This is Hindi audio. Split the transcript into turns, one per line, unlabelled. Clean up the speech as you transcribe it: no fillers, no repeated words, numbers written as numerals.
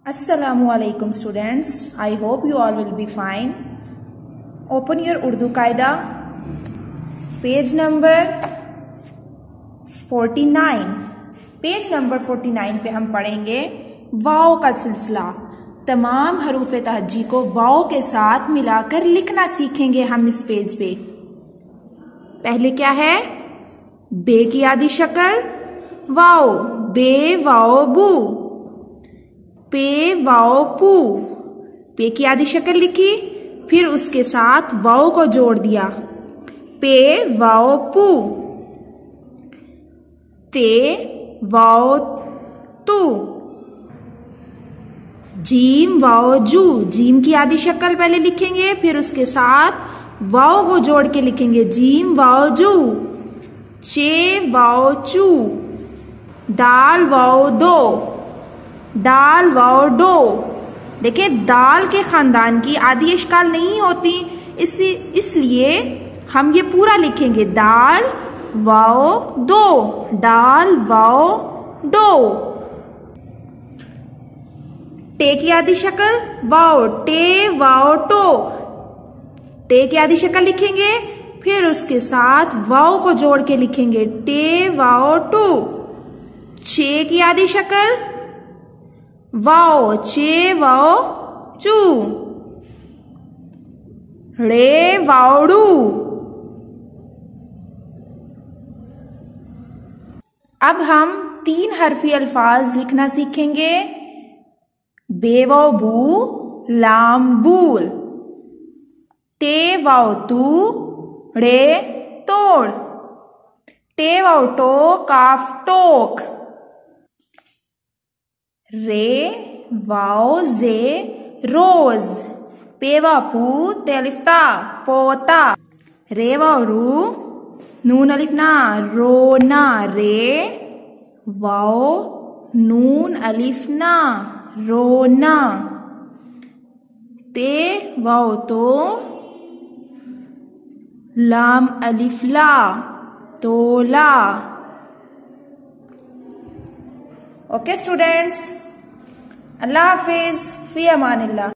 Assalamualaikum students. I hope you all will be fine. Open your Urdu Qaida, page number 49. Page number 49 पे हम पढ़ेंगे वाव का सिलसिला। तमाम हरूफ तहज्जी को वाव के साथ मिलाकर लिखना सीखेंगे हम इस पेज पे। पहले क्या है? बे की आधी शक्ल वाव, बे वाव बू, पे वाव पू। पे की आधी शक्ल लिखी, फिर उसके साथ वाव को जोड़ दिया, पे वाव पू। ते वाव तू। जीम वाव जू, जीम की आधी शक्ल पहले लिखेंगे, फिर उसके साथ वाव को जोड़ के लिखेंगे, जीम वाव जू। चे वाव चू। दाल वाव दो, दाल वाव डो। देखिए दाल के खानदान की आधी इश्काल नहीं होती, इसलिए हम ये पूरा लिखेंगे, दाल वाव दो, दाल वाव डो। टे की आधी शक्ल वाव, टे वाव टो। टे की आधी शक्ल लिखेंगे, फिर उसके साथ वाव को जोड़ के लिखेंगे, टे वाव टू। चे की आधी शक्ल वाव, चे वाव चू। रे वावड़ू। अब हम 3 हरफी अल्फाज लिखना सीखेंगे। बे वाव बू, लाम बूल। टे वाव तू, रे तोड़। टे वाव टो, काफ टोक। रे वाव जे रोज। पे वाव पू, ते अलिफ ता, पोता। रे वाव रू, नून अलिफ ना, रोना। रे वाव नून अलिफ ना, रोना। ते वाव तो, लाम अलिफ ला, तोला। ओके स्टूडेंट्स, अल्लाह हाफिज, फी अमानिल्लाह।